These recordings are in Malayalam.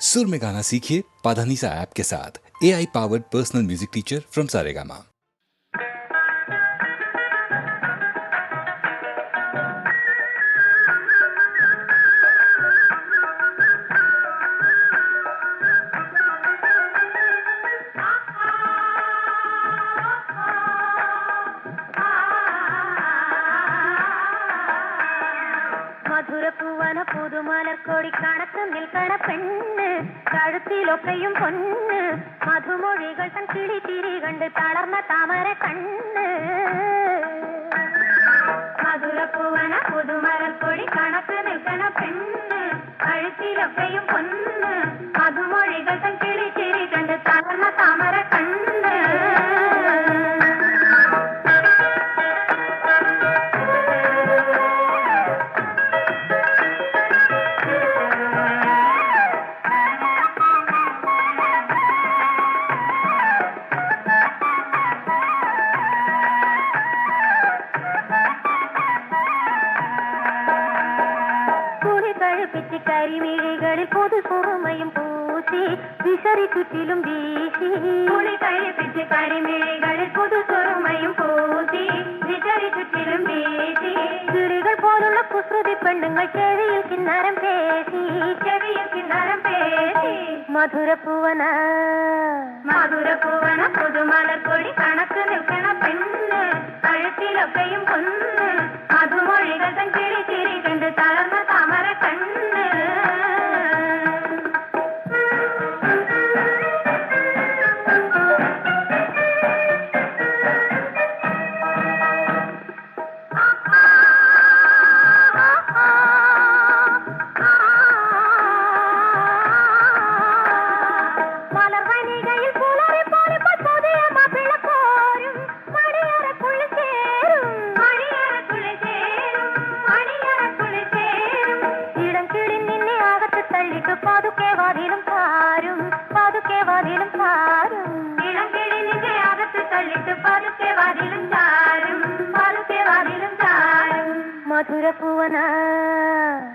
सुर में गाना सीखिए पाधानीसा ऐप के साथ। AI powered personal music teacher from Saregama. മധുരപ്പൂവന പുതുമലർക്കൊടി കണക്ക് നിൽക്കണ പെണ്ണ്, കഴുത്തിലൊക്കെയും പൊന്ന്, മധുമൊഴികൾ തൻ കിളിത്തിരി കണ്ട് തളർന്ന താമര കണ്ണ്. മധുരപ്പൂവന പുതുമലർക്കൊടി കണക്ക് നിൽക്കണ പെണ്ണ്, കഴുത്തിലൊക്കെയും പൊന്ന്, മധുമൊഴികൾ തൻ കിളിത്തിരി കണ്ട് തളർന്ന താമര കണ്ണ്. കരിമിഴികളിൽ പൊതു സുറുമയും പൂശി വിശറി ചുറ്റിലും വീശി, കഴിപ്പിച്ച് കരിമിഴികളിൽ പൊതു സുറുമയും പൂശി വിശറി ചുറ്റിലും വീശി, കിളികൾ പോലുള്ള കുസൃതി പെണ്ണുങ്ങൾ ചെവിയിൽ കിന്നാരം പേശി, ചെവിയിൽ കിന്നാരം പേശി. മധുരപ്പൂവന മധുരപ്പൂവന പുതുമലർക്കൊടി കണക്ക് നിൽക്കണ പെണ്ണ്, കഴുത്തിലൊക്കെയും പൊന്ന്, മധുമൊഴികൾ തൻ കിളി തിരി കണ്ട് തളർന്ന താമര കണ്ണ്. മധുരപ്പൂവന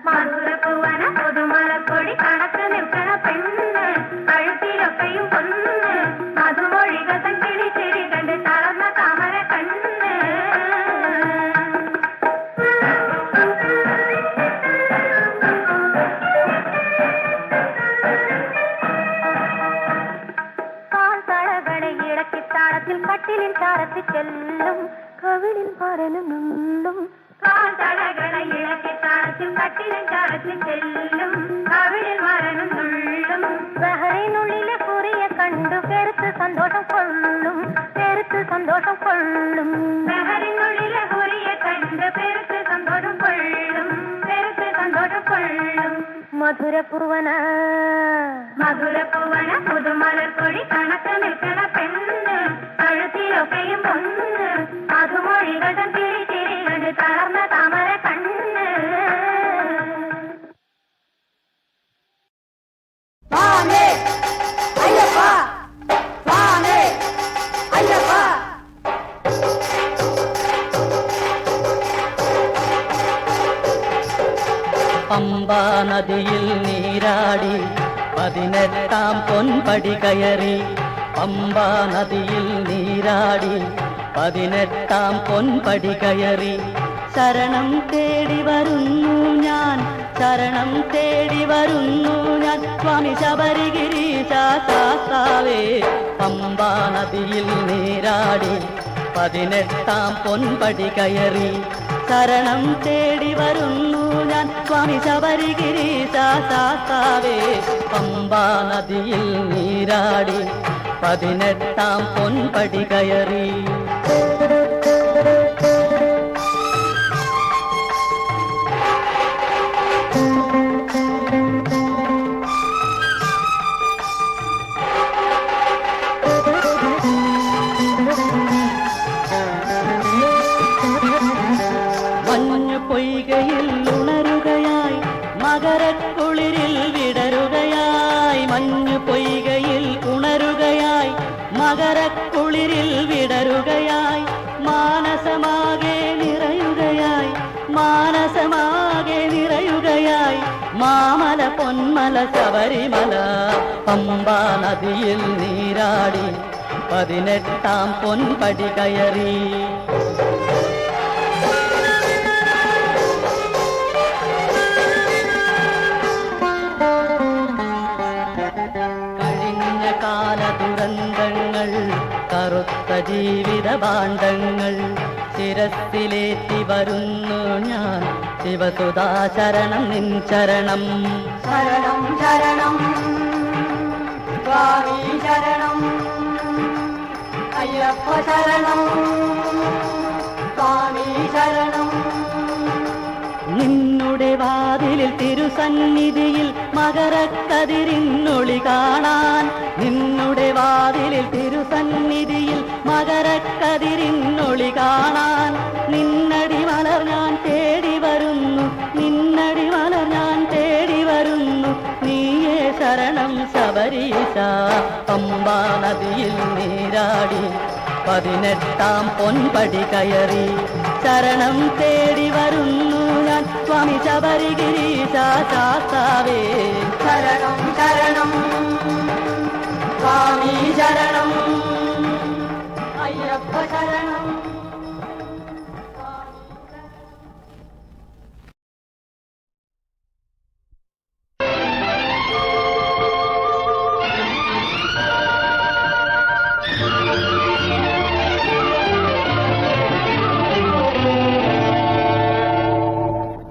മധുരപ്പൂവന പുതുമലർക്കൊടി കണക്ക് നിൽക്കണ പെണ്ണ്, കഴുത്തിലൊക്കെയും പൊന്ന്, മധുമൊഴികൾ തൻ കിളി ചിരി കണ്ട് തളർന്ന താമര കണ്ണ്. കാൽത്തളകളെ ഇളക്കി താളത്തിൽ കട്ടിലിൽ ചാരത്തി ചെല്ലും, കവിളിൽ പരലുന്നുള്ളും. കാൽത്തളകളെ ഇളക്കി താളത്തിൽ കട്ടിലിൽ ചാരത്തിൽ ചെല്ലും, കവിളിൽ മരനുള്ളും. ബഹറിനുള്ളിലെ കുറിയെ കണ്ടു പെരുത്ത് സന്തോഷം കൊള്ളും, പെരുത്ത് സന്തോഷം കൊള്ളും. ബഹറിനുള്ളിലെ കുറിയെ കണ്ട് പെരുത്ത് സന്തോഷം കൊള്ളും, പെരുത്ത് സന്തോഷം കൊള്ളും. മധുരപ്പൂവന മധുരപ്പൂവന പുതുമലർക്കൊടി കണക്ക് നിൽക്കണ പെണ്ണ്, കഴുത്തിലൊക്കെയും പൊന്ന്, മധുമൊഴികൾ തൻ തിരി തിരി കണ്ട് തളർന്ന താമര കണ്ണ്. പമ്പാ നദിയിൽ നീരാടി 18 പൊൻപടി കയറി, പമ്പാ നദിയിൽ നീരാടി 18 പൊൻപടി കയറി. ശരണം തേടി വരുന്നു ഞാൻ, ശരണം തേടി വരുന്നു ഞാൻ, സ്വാമി ശബരിഗിരീശ ശാസ്താവേ. പമ്പാ നദിയിൽ നീരാടി 18 പൊൻപടി കയറി, ശരണം തേടി വരുന്നു ഞാൻ, സ്വാമി ശബരിഗിരീശ ശാസ്താവേ. പമ്പാ നദിയിൽ നീരാടി 18 പൊൻപടി കയറി. പൊയ്കയിൽ ഉണരുകയായി, മകരക്കുളിരിൽ വിടരുകയായി, മഞ്ഞു പൊയ്കയിൽ ഉണരുകയായി, മകരക്കുളിരിൽ വിടരുകയായി, മാനസമാകെ നിറയുകയായി, മാനസമാകെ നിറയുകയായി, മാമല പൊന്മല ശബരിമല പമ്പാ നദിയിൽ നീരാടി 18 പൊൻപടി കയറി. കഴിഞ്ഞ കാല ദുരന്തങ്ങൾ കറുത്ത ജീവിത ഭാണ്ഡങ്ങൾ ശിരസിലേറ്റി വരുന്നു ഞാൻ. ശിവസുധാ ശരണം നിൻ ശരണം. ശരണം ശരണം സ്വാമി ശരണം അയ്യപ്പ ശരണം സ്വാമി ശരണം. നിന്നുടെ വാതിലിൽ തിരുസന്നിധിയിൽ മകരക്കതിരിന്നൊളി കാണാൻ. നിന്നുടെ വാതിലിൽ തിരുസന്നിധിയിൽ മകരക്കതിരിന്നൊളി കാണാൻ. നിന്നടി മലർ ഞാൻ തേടി വരുന്നു. നിന്നടി മലർ ഞാൻ തേടി വരുന്നു. നീയേ ശരണം ശബരീശ. പമ്പാ നദിയിൽ നീരാടി 18 പൊൻപടി കയറി. ശരണം തേടി വരുന്നു ഞാൻ സ്വാമി ശബരിഗിരീശ ശാസ്താവേ. ശരണം ശരണം സ്വാമി ശരണം അയ്യപ്പ ശരണം.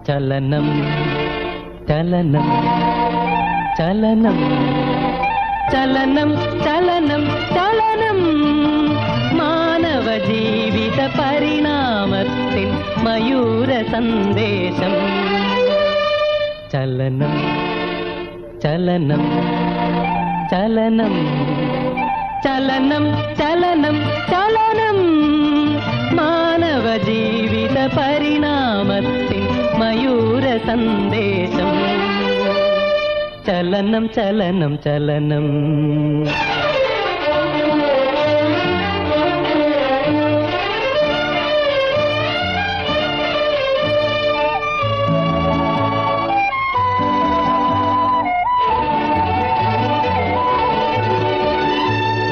ചലനം ചലനം ചലനം ചലനം ചലനം ചലനം മാനവ ജീവിത പരിണാമത്തിൻ മയൂര സന്ദേശം. ചലനം ചലനം ചലനം ചലനം ചലനം ചലനം മാനവ ജീവിത പരിണാമത്തിൻ മയൂര സന്ദേശം. ചലനം ചലനം ചലനം.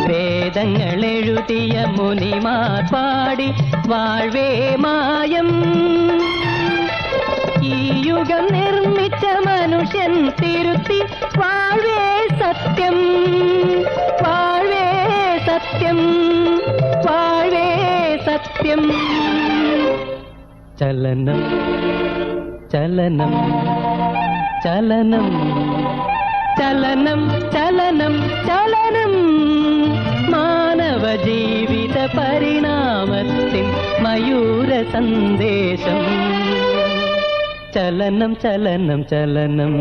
വേദങ്ങളെഴുതിയ മുനിമാർ പാടി വാഴ്വേ മായം. ഈ യുഗം നിർമ്മിച്ച മനുഷ്യൻ തിരുത്തി വാഴ്വേ സത്യം. വാഴ്വേ സത്യം. വാഴ്വേ സത്യം. ചലനം ചലനം ചലനം ചലനം ചലനം ചലനം മാനവ ജീവിത പരിണാമത്തിൻ മയൂര സന്ദേശം. ചലനം ചലനം ചലനം.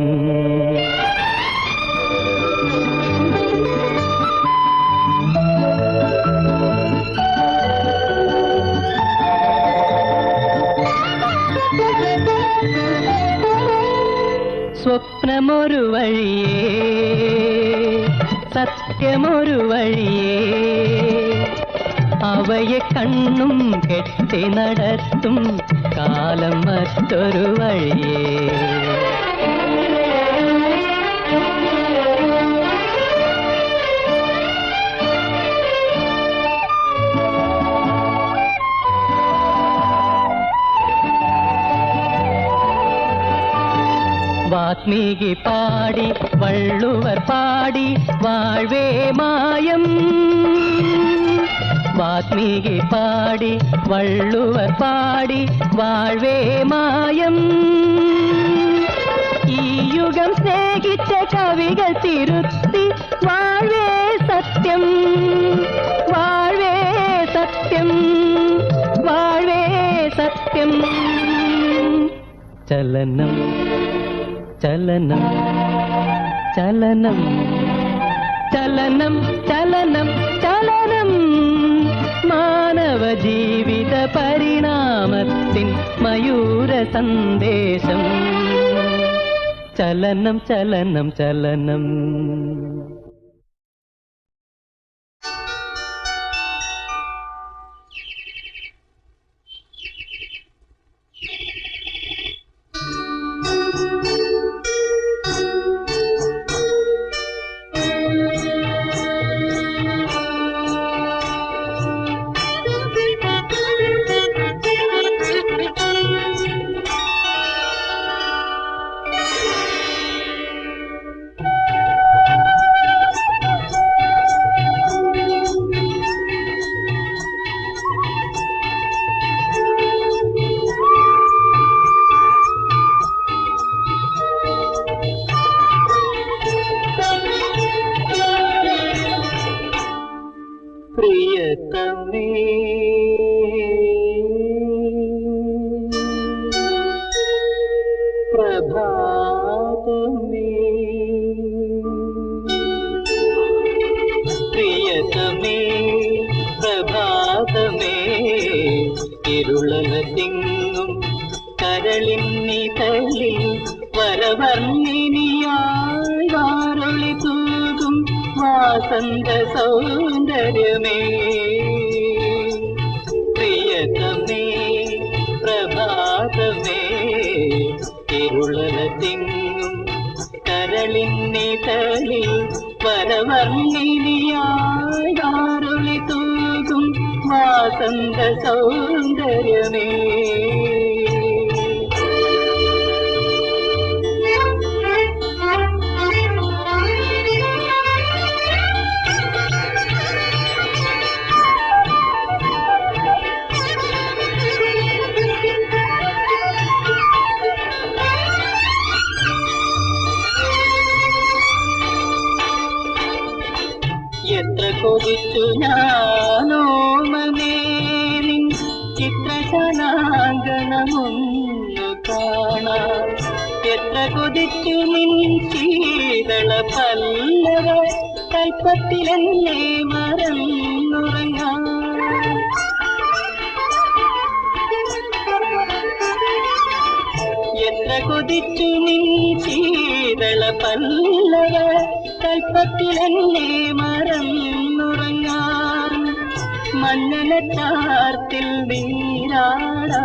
സ്വപ്നമൊരു വഴിയേ സത്യമൊരു വഴിയേ അവയെ കണ്ണും കെട്ടി നടത്തും കാലം മറ്റൊരു വഴിയേ. വാത്മീകി പാടി വള്ളുവർ പാടി വാഴ്വേ മായം. വാത്മീകി പാടി വള്ളുവർ പാടി വാഴ്വേ മായം. ഈ യുഗം സ്നേഹിച്ച കവികൾ തിരുത്തി വാഴ്വേ സത്യം. വാഴ്വേ സത്യം. വാഴ്വേ സത്യം. ചലനം ചലനം ചലനം ചലനം ചലനം ചലനം മാനവ ജീവിത പരിണാമത്തിൻ മയൂര സന്ദേശം. ചലനം ചലനം ചലനം. പ്രിയതമേ പ്രഭാതമേ പ്രിയതമേ പ്രഭാതമേ ഇരുളന തിങ്ങും കരളിന്നിതളിൽ വരവർണ്ണിനിയായി വാരൊളി തൂകും വാസന്ത സൗന്ദര്യമേ പ്രിയതമേ പ്രഭാതമേ ഇരുളന തിങ്ങും കരളിന്നിതളിൽ വരവർണ്ണിനിയായി വാരൊളി തൂകും വാസന്ത സൗന്ദര്യമേ എത്ര കൊതിച്ചു ഞാനോമനേ നിൻ ചിത്രശനാങ്കണമൊന്നു കാണാൻ എത്ര കൊതിച്ചു നിൻ ശീതള പല്ലവ കൽപ്പത്തിലെന്നെ മറന്നുറങ്ങാൻ എത്ര കൊതിച്ചു നിൻ ശീതള പല്ലവ കൽപ്പത്തിലെന്നെ മറന്നുറങ്ങാൻ മഞ്ഞലച്ചാർത്തിൽ നീരാടാ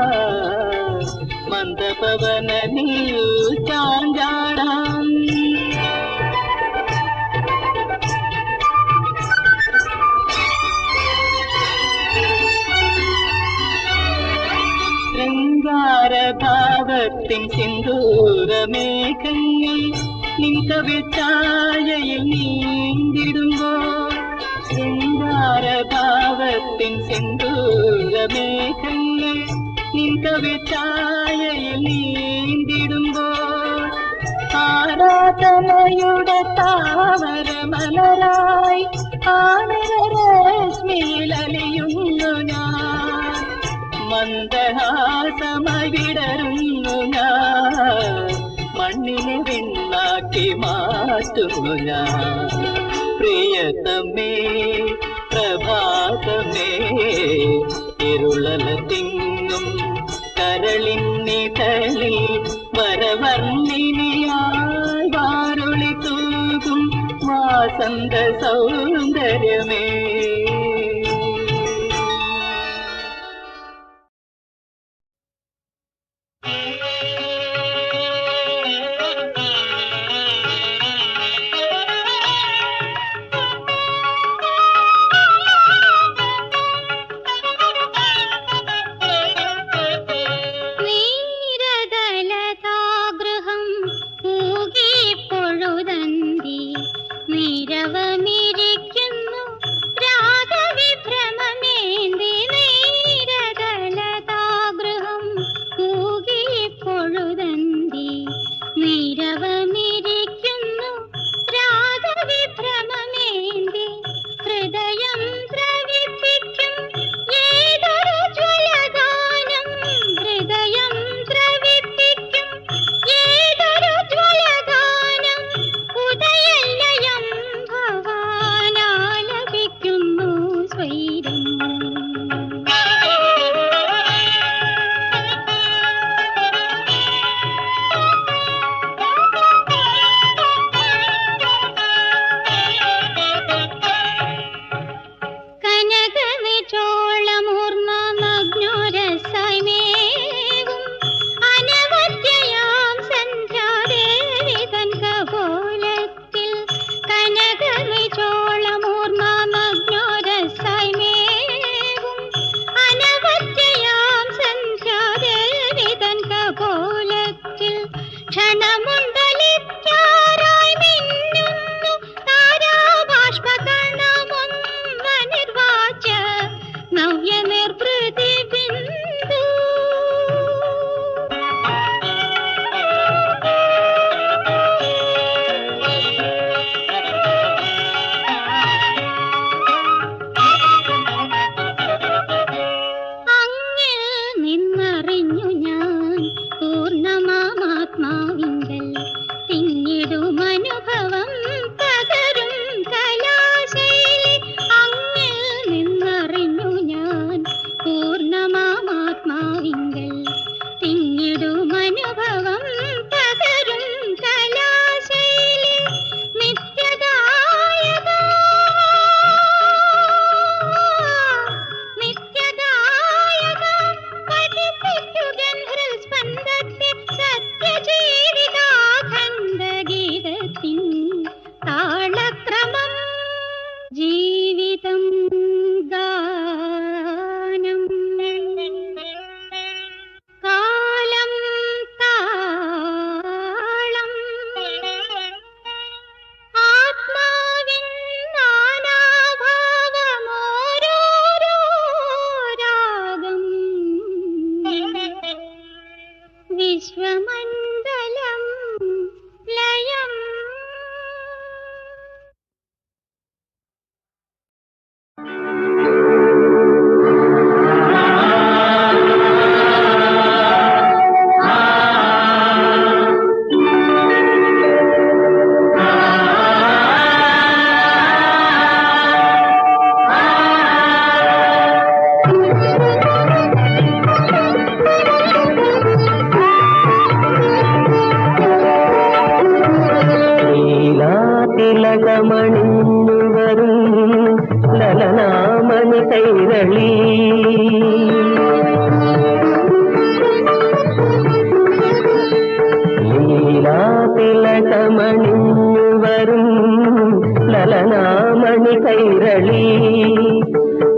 മന്ദപവനിൽ ചാഞ്ചാടാം ശൃംഗാരഭാവത്തിൻ സിന്ദൂരമേഘങ്ങൾ നിൻ കവിച്ചായയിൽ നീന്തിടുമ്പോൾ ശൃംഗാരഭാവത്തിൻ സിന്ദൂരമേഘങ്ങൾ നിൻ കവിച്ചായയിൽ നീന്തിടുമ്പോൾ ആരാധനയുടെ താമരമലരായി ആനരശ്മിയിലലിയുന്നു ഞാൻ മന്ദഹാസമായി വിടരുന്നു ഞാൻ മണ്ണിനെ വിണ്ണാക്കി മാറ്റുന്നു ഞാൻ പ്രിയതമേ പ്രഭാതമേ ഇരുളല തിങ്ങും കരളിന്നിതളിൽ വരവർണ്ണിനിയായി വാരൊളി തൂകും വാസന്ത സൗന്ദര്യമേ തിലകമണിഞ്ഞു വരും ലലനാമണി കൈരളി. ലീലാ തിലകമണിഞ്ഞു വരും ലലനാമണി കൈരളി.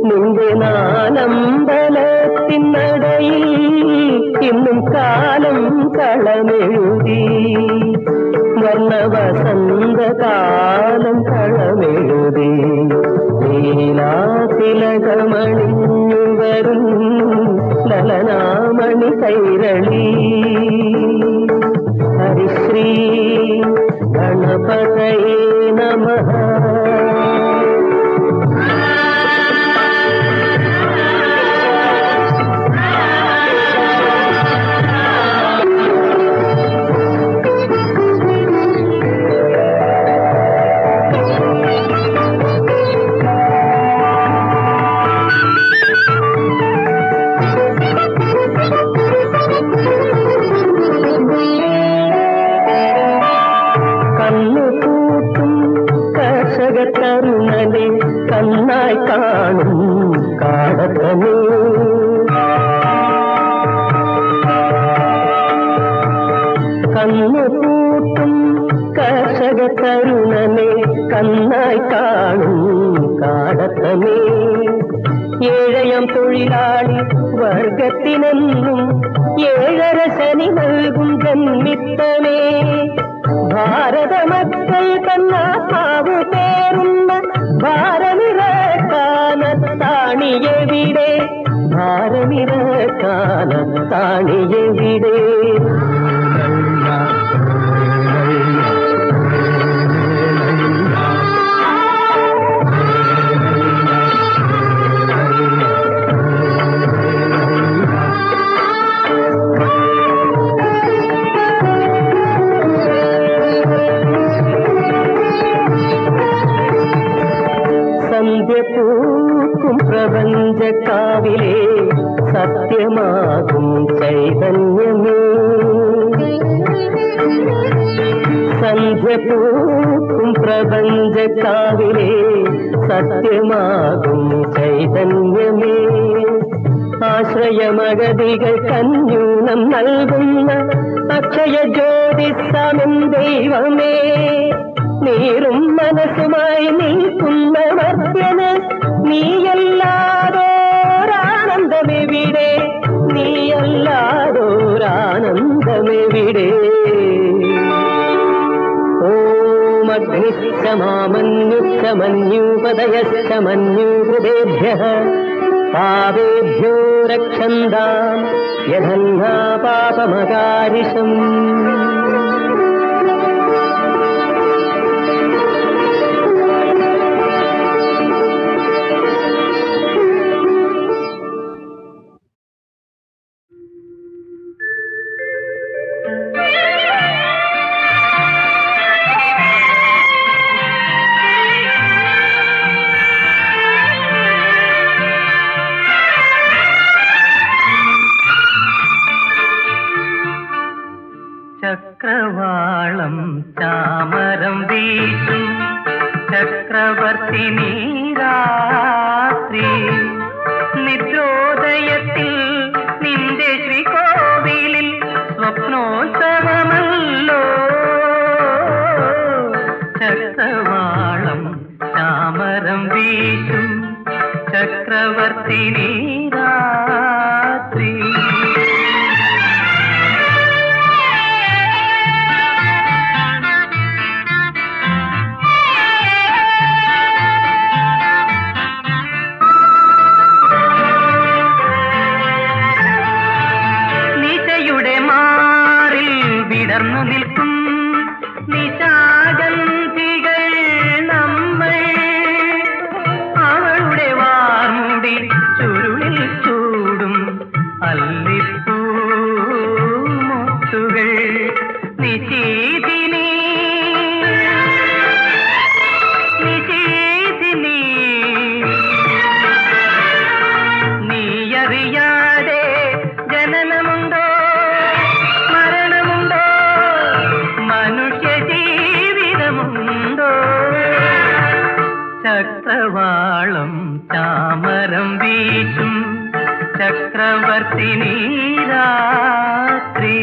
നിന്റെ നാലമ്പലത്തിനടയിൽ ഇന്നും കാലം കളമെഴുതി. വർണ്ണവസന്തകാലം കളമെഴുതി. ലീലാ തിലകമണിഞ്ഞു വരും ലലനാമണി കൈരളി. ഹരിശ്രീ ഗണപതയേ നമഃ. കർഷകത്തരുണനെ കണ്ണായി കാണും കാടത്തനെ. കണ്ണുകൂട്ടും കർഷകത്തരുണനെ കണ്ണായി കാണും കാടത്തനെ. ഏഴയം തൊഴിലാളി വർഗത്തിനെന്നും ഏഴര ശനി നൽകും ജന്മിത്തനെ. ഭാരത മക്കൾ തന്നാവ് പേരുന്ന ഭാരമിറക്കാനത്താണിയെവിടെ. ഭാരമിറക്കാനത്താണിയെവിടെ. സന്ധ്യപൂക്കും പ്രപഞ്ചക്കാവിലെ സത്യമാകും ചൈതന്യമേ. സന്ധ്യപൂക്കും പ്രപഞ്ചക്കാവിലെ സത്യമാകും ചൈതന്യമേ. ആശ്രയമഗതികൾ കന്യൂനം നൽകുന്ന അക്ഷയ ജ്യോതിസ്സമം ദൈവമേ. നീറും മനസ്സുമായി നിൽക്കുന്ന മർത്യന് നീയല്ലാതോരാനന്ദമെവിടെ. നീയല്ലാതോരാനന്ദമെവിടെ. ഓം അഗ്നിശ്ചമാമന്യുശ്ചമന്യൂപദയശ്ചമന്യൂഹൃദേഭ്യഃ പാപേഭ്യോ രക്ഷന്താം യഥന്നാ പാപമകാരിഷം. ചക്രവാളം ചാമരം വീശും ചക്രവർത്തിനി രാത്രി. നിദ്രോദയത്തിൽ നിന്റെ ശ്രീകോവിലിൽ സ്വപ്നോത്സവമല്ലോ. ചക്രവാളം ചാമരം വീശും ചക്രവർത്തിനി രാത്രി. വിടർന്നു നിൽക്കും നിശാഗന്ധികൾ നമ്മൾ. അവളുടെ വാർമുടി ചുരുളിൽ ചൂടും ചക്രവാളം ചാമരം വീശും ചക്രവർത്തിനി രാത്രി.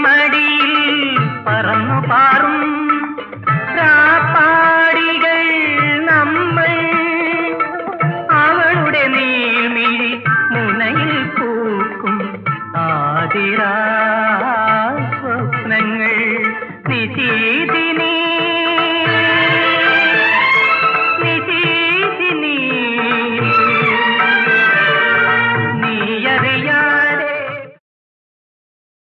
മടിയിൽ പറന്നു പാറും രാപ്പാടികൾ നമ്മൾ. അവളുടെ നീൾമിഴി മുനയിൽ പൂക്കും ആതിരാ